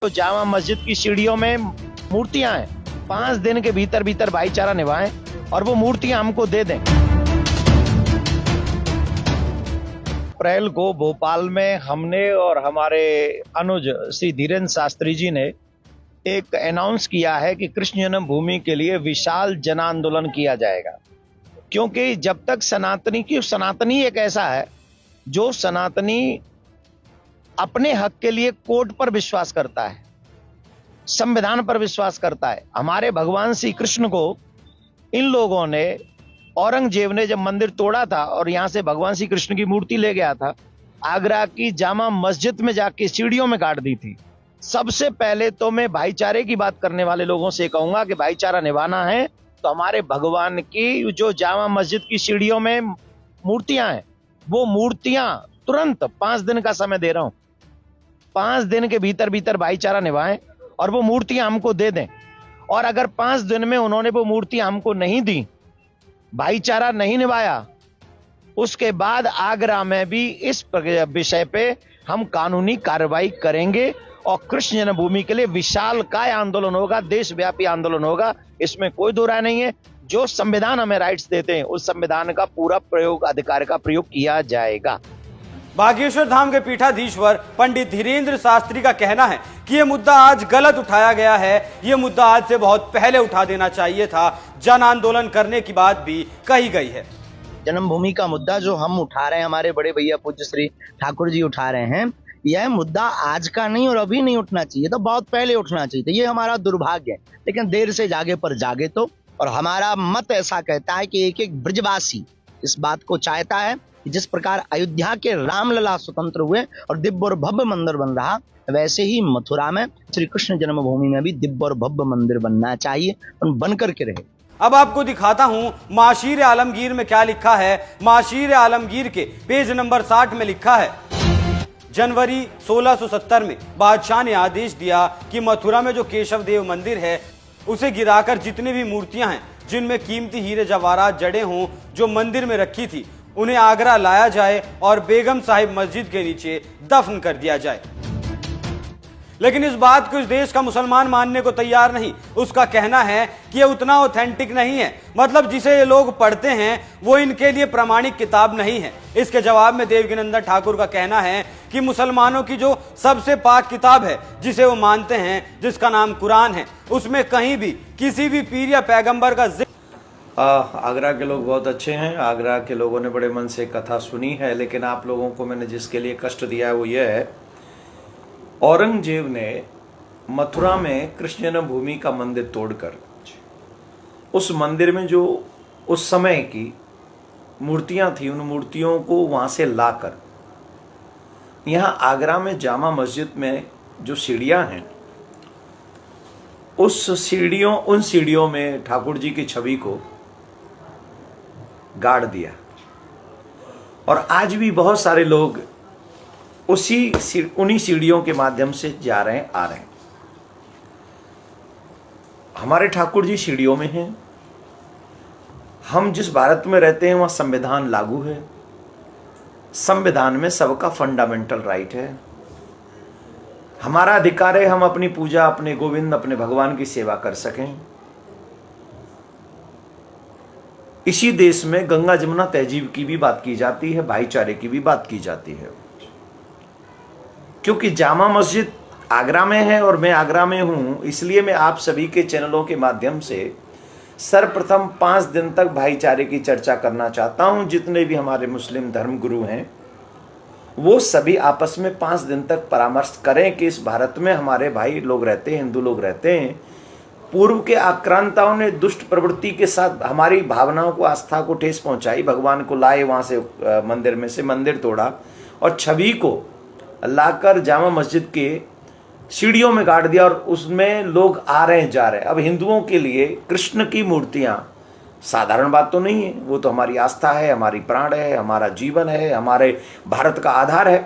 तो जामा मस्जिद की सीढ़ियों में मूर्तियां हैं। 5 दिन के भीतर भीतर भाईचारा निभाएं और वो मूर्तियां हमको दे दें। अप्रैल को भोपाल में हमने और हमारे अनुज श्री धीरेन्द्र शास्त्री जी ने एक अनाउंस किया है कि कृष्ण जन्मभूमि के लिए विशाल जन आंदोलन किया जाएगा। क्योंकि जब तक सनातनी एक ऐसा है जो सनातनी अपने हक के लिए कोर्ट पर विश्वास करता है, संविधान पर विश्वास करता है। हमारे भगवान श्री कृष्ण को इन लोगों ने, औरंगजेब ने जब मंदिर तोड़ा था और यहां से भगवान श्री कृष्ण की मूर्ति ले गया था, आगरा की जामा मस्जिद में जाके सीढ़ियों में गाड़ दी थी। सबसे पहले तो मैं भाईचारे की बात करने वाले लोगों से कहूंगा कि भाईचारा निभाना है तो हमारे भगवान की जो जामा मस्जिद की सीढ़ियों में मूर्तियां हैं, वो मूर्तियां तुरंत 5 दिन का समय दे रहा हूं, 5 दिन के भीतर भीतर भाईचारा निभाएं और वो मूर्तियां हमको दे दें। और अगर 5 दिन में उन्होंने वो मूर्तियां हमको नहीं दी, भाईचारा नहीं निभाया, उसके बाद आगरा में भी इस विषय पे हम कानूनी कार्रवाई करेंगे और कृष्ण जन्मभूमि के लिए विशालकाय आंदोलन होगा, देशव्यापी आंदोलन होगा। इसमें कोई दो राय नहीं है। जो संविधान हमें राइट्स देते हैं, उस संविधान का पूरा प्रयोग, अधिकार का प्रयोग किया जाएगा। बागेश्वर धाम के पीठाधीश्वर पंडित धीरेन्द्र शास्त्री का कहना है कि यह मुद्दा आज गलत उठाया गया है। यह मुद्दा आज से बहुत पहले उठा देना चाहिए था। जन आंदोलन करने की बात भी कही गई है। जन्मभूमि का मुद्दा जो हम उठा रहे हैं, हमारे बड़े भैया पूज्य श्री ठाकुर जी उठा रहे हैं, यह मुद्दा आज का नहीं और अभी नहीं उठना चाहिए, तो बहुत पहले उठना चाहिए था। ये हमारा दुर्भाग्य है, लेकिन देर से जागे पर जागे तो। और हमारा मत ऐसा कहता है कि एक एक ब्रजवासी इस बात को चाहता है कि जिस प्रकार अयोध्या के रामलला स्वतंत्र हुए और दिव्य और भव्य मंदिर बन रहा, वैसे ही मथुरा में श्री कृष्ण जन्मभूमि में भी दिव्य और भव्य मंदिर बनना चाहिए और बन करके रहे। अब आपको दिखाता हूं माशीर आलमगीर में क्या लिखा है। माशीर आलमगीर के पेज नंबर 60 में लिखा है, जनवरी 1670 में बादशाह ने आदेश दिया कि मथुरा में जो केशव देव मंदिर है उसे गिराकर जितनी भी मूर्तियां हैं जिनमें कीमती हीरे जवाहरात जड़े हों, जो मंदिर में रखी थी, उन्हें आगरा लाया जाए और बेगम साहिब मस्जिद के नीचे दफन कर दिया जाए। लेकिन इस बात को इस देश का मुसलमान मानने को तैयार नहीं। उसका कहना है कि ये उतना ऑथेंटिक नहीं है, मतलब जिसे ये लोग पढ़ते हैं वो इनके लिए प्रामाणिक किताब नहीं है। इसके जवाब में देवकीनंदन ठाकुर का कहना है कि मुसलमानों की जो सबसे पाक किताब है, जिसे वो मानते हैं, जिसका नाम कुरान है, उसमें कहीं भी किसी भी पीर या पैगंबर का आगरा के लोग बहुत अच्छे हैं। आगरा के लोगों ने बड़े मन से कथा सुनी है, लेकिन आप लोगों को मैंने जिसके लिए कष्ट दिया है वो ये है, औरंगजेब ने मथुरा में कृष्ण जन्मभूमि का मंदिर तोड़कर उस मंदिर में जो उस समय की मूर्तियां थी, उन मूर्तियों को वहां से लाकर यहाँ आगरा में जामा मस्जिद में जो सीढ़ियां हैं, उन सीढ़ियों में ठाकुर जी की छवि को गाड़ दिया। और आज भी बहुत सारे लोग उन्हीं सीढ़ियों के माध्यम से जा रहे हैं, आ रहे हैं। हमारे ठाकुर जी सीढ़ियों में हैं। हम जिस भारत में रहते हैं वहां संविधान लागू है। संविधान में सबका फंडामेंटल राइट है। हमारा अधिकार है हम अपनी पूजा, अपने गोविंद, अपने भगवान की सेवा कर सकें। इसी देश में गंगा जमुना तहजीब की भी बात की जाती है, भाईचारे की भी बात की जाती है। क्योंकि जामा मस्जिद आगरा में है और मैं आगरा में हूं, इसलिए मैं आप सभी के चैनलों के माध्यम से सर्वप्रथम 5 दिन तक भाईचारे की चर्चा करना चाहता हूं। जितने भी हमारे मुस्लिम धर्मगुरु हैं वो सभी आपस में 5 दिन तक परामर्श करें कि इस भारत में हमारे भाई लोग रहते हैं, हिंदू लोग रहते हैं। पूर्व के आक्रांताओं ने दुष्ट प्रवृत्ति के साथ हमारी भावनाओं को, आस्था को ठेस पहुंचाई। भगवान को लाए वहां से मंदिर में से, मंदिर तोड़ा और छवि को लाकर जामा मस्जिद के सीढ़ियों में गाड़ दिया और उसमें लोग आ रहे हैं, जा रहे हैं। अब हिंदुओं के लिए कृष्ण की मूर्तियां साधारण बात तो नहीं है, वो तो हमारी आस्था है, हमारी प्राण है, हमारा जीवन है, हमारे भारत का आधार है।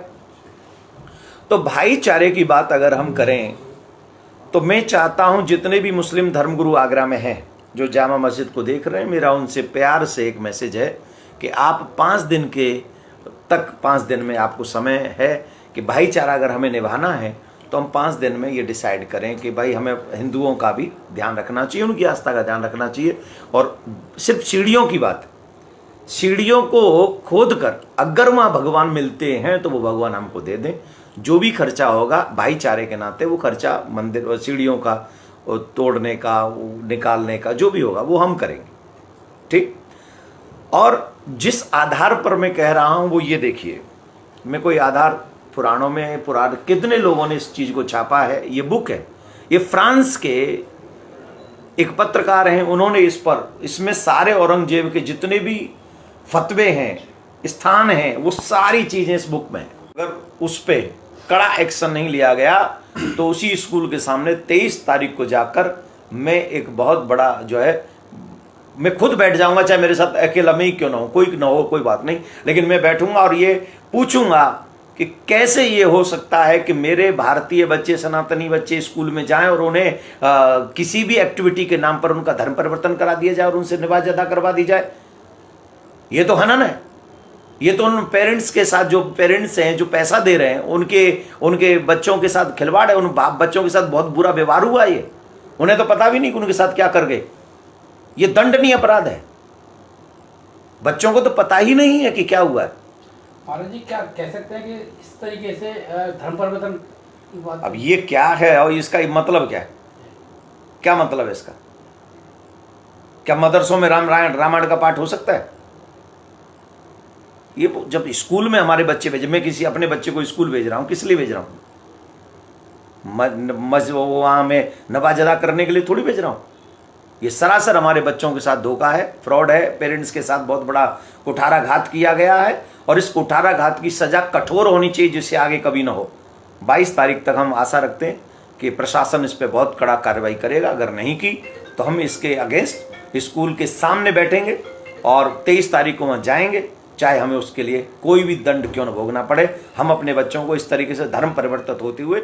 तो भाईचारे की बात अगर हम करें तो मैं चाहता हूं जितने भी मुस्लिम धर्मगुरु आगरा में हैं, जो जामा मस्जिद को देख रहे हैं, मेरा उनसे प्यार से एक मैसेज है कि आप 5 दिन में आपको समय है कि भाईचारा अगर हमें निभाना है तो हम 5 दिन में ये डिसाइड करें कि भाई हमें हिंदुओं का भी ध्यान रखना चाहिए, उनकी आस्था का ध्यान रखना चाहिए। और सिर्फ सीढ़ियों की बात, सीढ़ियों को खोद कर अगर वहाँ भगवान मिलते हैं तो वो भगवान हमको दे दें। जो भी खर्चा होगा भाईचारे के नाते, वो खर्चा मंदिर और सीढ़ियों का तोड़ने का, निकालने का, जो भी होगा वो हम करेंगे, ठीक। और जिस आधार पर मैं कह रहा हूं वो ये देखिए, मैं कोई आधार पुराणों में कितने लोगों ने इस चीज को छापा है। ये बुक है, ये फ्रांस के एक पत्रकार हैं, उन्होंने इसमें सारे औरंगजेब के जितने भी फतवे हैं, स्थान हैं, वो सारी चीजें इस बुक में हैं। अगर उस पे कड़ा एक्शन नहीं लिया गया तो उसी स्कूल के सामने 23 तारीख को जाकर मैं एक बहुत बड़ा जो है, मैं खुद बैठ जाऊंगा, चाहे मेरे साथ अकेला में ही क्यों ना हो, कोई ना हो, कोई बात नहीं, लेकिन मैं बैठूंगा और ये पूछूंगा कि कैसे ये हो सकता है कि मेरे भारतीय बच्चे, सनातनी बच्चे स्कूल में जाएं और उन्हें किसी भी एक्टिविटी के नाम पर उनका धर्म परिवर्तन करा दिया जाए और उनसे नमाज अदा करवा दी जाए। ये तो हनन है। ये तो उन पेरेंट्स के साथ, जो पेरेंट्स हैं जो पैसा दे रहे हैं, उनके बच्चों के साथ खिलवाड़ है, उन बाप बच्चों के साथ बहुत बुरा व्यवहार हुआ। ये उन्हें तो पता भी नहीं कि उनके साथ क्या कर गए। ये दंडनीय अपराध है। बच्चों को तो पता ही नहीं है कि क्या हुआ है। महाराज जी, क्या कह सकते हैं कि इस तरीके से धर्म परिवर्तन की बात, अब ये क्या है और इसका मतलब क्या है? क्या मतलब है इसका? क्या मदरसों में रामायण का पाठ हो सकता है? ये जब स्कूल में हमारे बच्चे भेजे, मैं किसी अपने बच्चे को स्कूल भेज रहा हूं, किस लिए भेज रहा हूं? वहां में नमाज अदा करने के लिए थोड़ी भेज रहा हूं। ये सरासर हमारे बच्चों के साथ धोखा है, फ्रॉड है। पेरेंट्स के साथ बहुत बड़ा कुठाराघात किया गया है और इस कुठाराघात की सजा कठोर होनी चाहिए, जिससे आगे कभी ना हो। 22 तारीख तक हम आशा रखते हैं कि प्रशासन इस पर बहुत कड़ा कार्रवाई करेगा। अगर नहीं की तो हम इसके अगेंस्ट स्कूल के सामने बैठेंगे और 23 तारीख को वहां जाएंगे, चाहे हमें उसके लिए कोई भी दंड क्यों न भोगना पड़े। हम अपने बच्चों को इस तरीके से धर्म परिवर्तित होते हुए